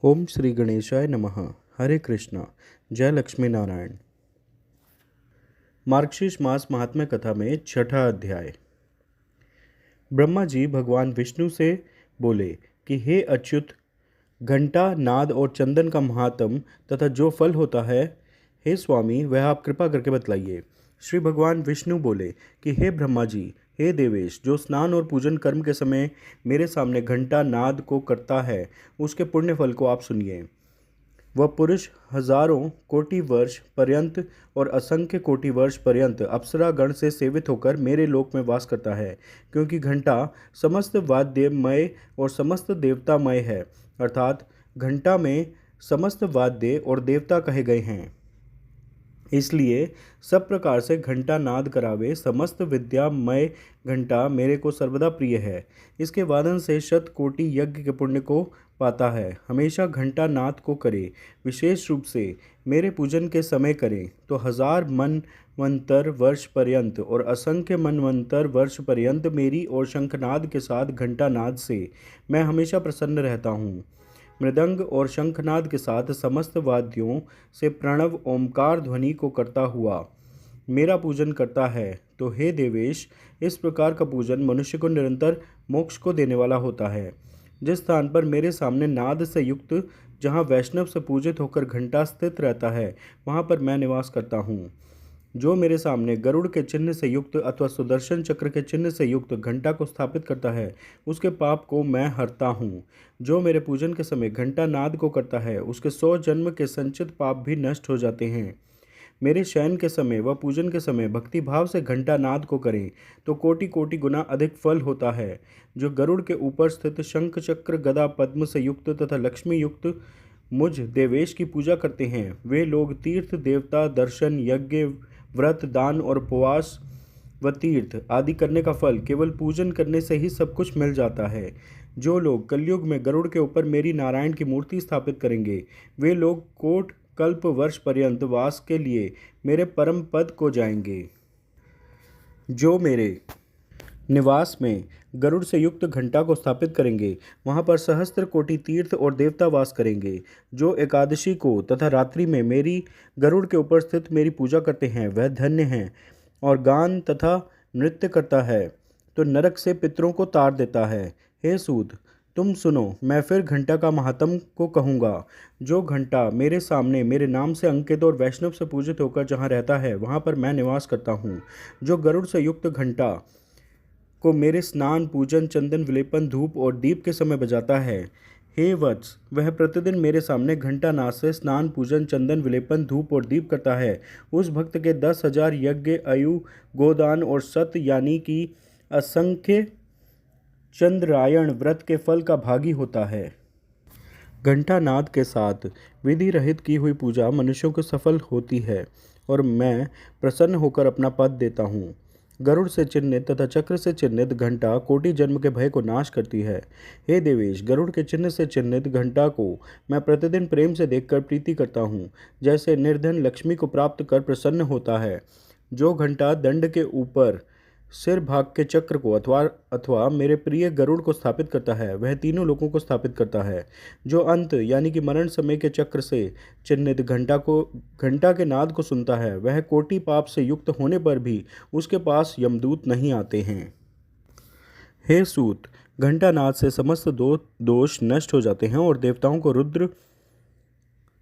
ओम श्री गणेशाय नमः। हरे कृष्णा। जय लक्ष्मी नारायण। मार्गशीर्ष मास महात्म्य कथा में छठा अध्याय। ब्रह्मा जी भगवान विष्णु से बोले कि हे अच्युत, घंटा, नाद और चंदन का महात्म तथा जो फल होता है, हे स्वामी, वह आप कृपा करके बतलाइए। श्री भगवान विष्णु बोले कि हे ब्रह्मा जी, हे देवेश, जो स्नान और पूजन कर्म के समय मेरे सामने घंटा नाद को करता है, उसके पुण्य फल को आप सुनिए। वह पुरुष हजारों कोटि वर्ष पर्यंत और असंख्य कोटि वर्ष पर्यंत अप्सरा गण से सेवित होकर मेरे लोक में वास करता है, क्योंकि घंटा समस्त वाद्यमय और समस्त देवतामय है। अर्थात घंटा में समस्त वाद्य और देवता कहे गए हैं, इसलिए सब प्रकार से घंटा नाद करावे। समस्त विद्यामय घंटा मेरे को सर्वदा प्रिय है। इसके वादन से शत कोटि यज्ञ के पुण्य को पाता है। हमेशा घंटा नाद को करे, विशेष रूप से मेरे पूजन के समय करें तो 1000 मनवंतर वर्ष पर्यंत और असंख्य मनवंतर वर्ष पर्यंत मेरी और शंखनाद के साथ घंटा नाद से मैं हमेशा प्रसन्न रहता हूँ। मृदंग और शंखनाद के साथ समस्त वाद्यों से प्रणव ओमकार ध्वनि को करता हुआ मेरा पूजन करता है, तो हे देवेश, इस प्रकार का पूजन मनुष्य को निरंतर मोक्ष को देने वाला होता है। जिस स्थान पर मेरे सामने नाद से युक्त, जहाँ वैष्णव से पूजित होकर घंटा स्थित रहता है, वहाँ पर मैं निवास करता हूँ। जो मेरे सामने गरुड़ के चिन्ह से युक्त अथवा सुदर्शन चक्र के चिन्ह से युक्त घंटा को स्थापित करता है, उसके पाप को मैं हरता हूँ। जो मेरे पूजन के समय घंटा नाद को करता है, उसके 100 जन्म के संचित पाप भी नष्ट हो जाते हैं। मेरे शयन के समय व पूजन के समय भक्ति भाव से घंटा नाद को करें तो कोटि कोटि गुना अधिक फल होता है। जो गरुड़ के ऊपर स्थित शंख चक्र गदा पद्म से युक्त तथा लक्ष्मी युक्त मुझ देवेश की पूजा करते हैं, वे लोग तीर्थ, देवता दर्शन, यज्ञ, व्रत, दान और उपवास व तीर्थ आदि करने का फल केवल पूजन करने से ही सब कुछ मिल जाता है। जो लोग कलयुग में गरुड़ के ऊपर मेरी नारायण की मूर्ति स्थापित करेंगे, वे लोग कोट कल्प वर्ष पर्यंत वास के लिए मेरे परम पद को जाएंगे। जो मेरे निवास में गरुड़ से युक्त घंटा को स्थापित करेंगे, वहाँ पर सहस्त्र कोटि तीर्थ और देवता वास करेंगे। जो एकादशी को तथा रात्रि में मेरी गरुड़ के ऊपर स्थित मेरी पूजा करते हैं, वह धन्य हैं। और गान तथा नृत्य करता है तो नरक से पितरों को तार देता है। हे सूत, तुम सुनो, मैं फिर घंटा का महात्म को कहूँगा। जो घंटा मेरे सामने मेरे नाम से अंकित और वैष्णव से पूजित होकर जहाँ रहता है, वहाँ पर मैं निवास करता हूँ। जो गरुड़ से युक्त घंटा को मेरे स्नान, पूजन, चंदन, विलेपन, धूप और दीप के समय बजाता है, हे वत्स, वह प्रतिदिन मेरे सामने घंटा नाद से स्नान, पूजन, चंदन, विलेपन, धूप और दीप करता है। उस भक्त के 10,000 यज्ञ, आयु, गोदान और सत यानी कि असंख्य चंद्रायण व्रत के फल का भागी होता है। घंटा नाद के साथ विधि रहित की हुई पूजा मनुष्यों को सफल होती है और मैं प्रसन्न होकर अपना पद देता हूँ। गरुड़ से चिन्हित तथा चक्र से चिन्हित घंटा कोटि जन्म के भय को नाश करती है। हे देवेश, गरुड़ के चिन्ह से चिन्हित घंटा को मैं प्रतिदिन प्रेम से देखकर प्रीति करता हूँ, जैसे निर्धन लक्ष्मी को प्राप्त कर प्रसन्न होता है। जो घंटा दंड के ऊपर सिर भाग के चक्र को अथवा मेरे प्रिय गरुड़ को स्थापित करता है, वह तीनों लोगों को स्थापित करता है। जो अंत यानी कि मरण समय के चक्र से चिन्हित घंटा के नाद को सुनता है, वह कोटि पाप से युक्त होने पर भी उसके पास यमदूत नहीं आते हैं। हे सूत, घंटा नाद से समस्त दोष नष्ट हो जाते हैं और देवताओं को रुद्र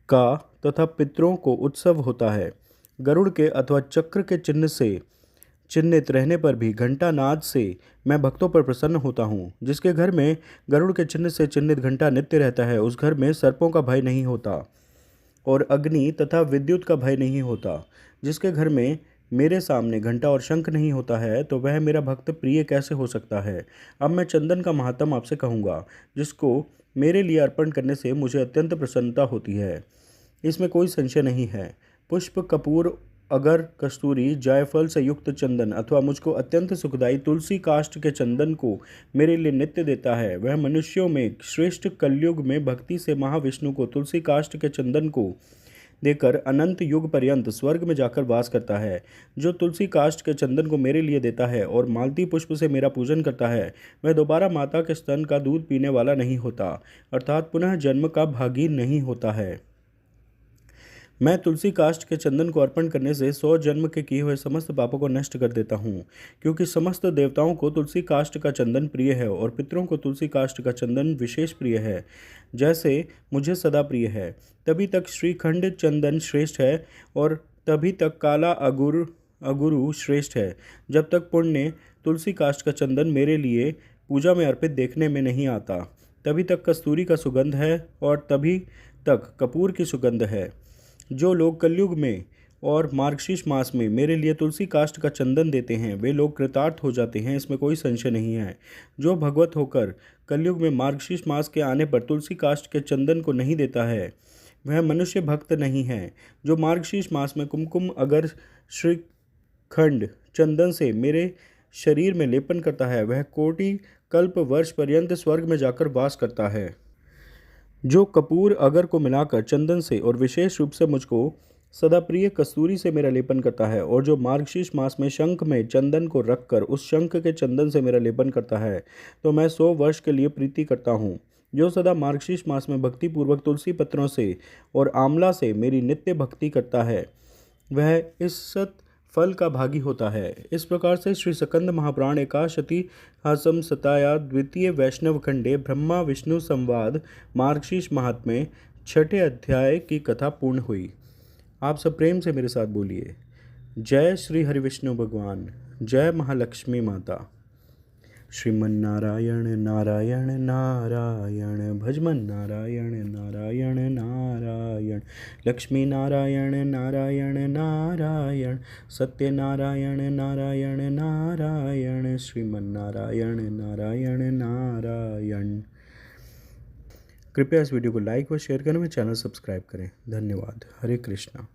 का तथा पितरों को उत्सव होता है। गरुड़ के अथवा चक्र के चिन्ह से चिन्हित रहने पर भी घंटा नाद से मैं भक्तों पर प्रसन्न होता हूँ। जिसके घर में गरुड़ के चिन्ह से चिन्हित घंटा नित्य रहता है, उस घर में सर्पों का भय नहीं होता और अग्नि तथा विद्युत का भय नहीं होता। जिसके घर में मेरे सामने घंटा और शंख नहीं होता है, तो वह मेरा भक्त प्रिय कैसे हो सकता है। अब मैं चंदन का महात्म आपसे कहूँगा, जिसको मेरे लिए अर्पण करने से मुझे अत्यंत प्रसन्नता होती है। इसमें कोई संशय नहीं है। पुष्प, कपूर, अगर, कस्तूरी, जायफल से युक्त चंदन अथवा मुझको अत्यंत सुखदायी तुलसी काष्ठ के चंदन को मेरे लिए नित्य देता है, वह मनुष्यों में श्रेष्ठ कलयुग में भक्ति से महाविष्णु को तुलसी काष्ठ के चंदन को देकर अनंत युग पर्यंत स्वर्ग में जाकर वास करता है। जो तुलसी काष्ठ के चंदन को मेरे लिए देता है और मालती पुष्प से मेरा पूजन करता है, वह दोबारा माता के स्तन का दूध पीने वाला नहीं होता, अर्थात पुनः जन्म का भागी नहीं होता है। मैं तुलसी काष्ठ के चंदन को अर्पण करने से 100 जन्म के किए हुए समस्त पापों को नष्ट कर देता हूँ, क्योंकि समस्त देवताओं को तुलसी काष्ठ का चंदन प्रिय है और पितरों को तुलसी काष्ठ का चंदन विशेष प्रिय है, जैसे मुझे सदा प्रिय है। तभी तक श्रीखंड चंदन श्रेष्ठ है और तभी तक काला अगुरु श्रेष्ठ है, जब तक पुण्य तुलसी काष्ठ का चंदन मेरे लिए पूजा में अर्पित देखने में नहीं आता। तभी तक कस्तूरी का सुगंध है और तभी तक कपूर की सुगंध है। जो लोग कलयुग में और मार्गशीर्ष मास में मेरे लिए तुलसी काष्ठ का चंदन देते हैं, वे लोग कृतार्थ हो जाते हैं, इसमें कोई संशय नहीं है। जो भगवत होकर कलयुग में मार्गशीर्ष मास के आने पर तुलसी काष्ठ के चंदन को नहीं देता है, वह मनुष्य भक्त नहीं है। जो मार्गशीर्ष मास में कुमकुम अगर श्रीखंड चंदन से मेरे शरीर में लेपन करता है, वह कोटि कल्प वर्ष पर्यंत स्वर्ग में जाकर वास करता है। जो कपूर अगर को मिलाकर चंदन से और विशेष रूप से मुझको सदा प्रिय कस्तूरी से मेरा लेपन करता है, और जो मार्गशीर्ष मास में शंख में चंदन को रखकर उस शंख के चंदन से मेरा लेपन करता है, तो मैं 100 वर्ष के लिए प्रीति करता हूँ। जो सदा मार्गशीर्ष मास में भक्तिपूर्वक तुलसी पत्रों से और आंवला से मेरी नित्य भक्ति करता है, वह इस सत फल का भागी होता है। इस प्रकार से श्री स्कंद महापुराण एकाशति हासम सताया द्वितीय वैष्णव खंडे ब्रह्मा विष्णु संवाद मार्गशीर्ष महात्म्य छठे अध्याय की कथा पूर्ण हुई। आप सब प्रेम से मेरे साथ बोलिए, जय श्री हरि विष्णु भगवान, जय महालक्ष्मी माता। श्रीमन्नारायण नारायण नारायण भजमन नारायण नारायण नारायण, लक्ष्मी नारायण नारायण नारायण, सत्यनारायण नारायण नारायण, श्रीमन्नारायण नारायण नारायण। कृपया इस वीडियो को लाइक व शेयर करें, मेरे चैनल सब्सक्राइब करें। धन्यवाद। हरे कृष्णा।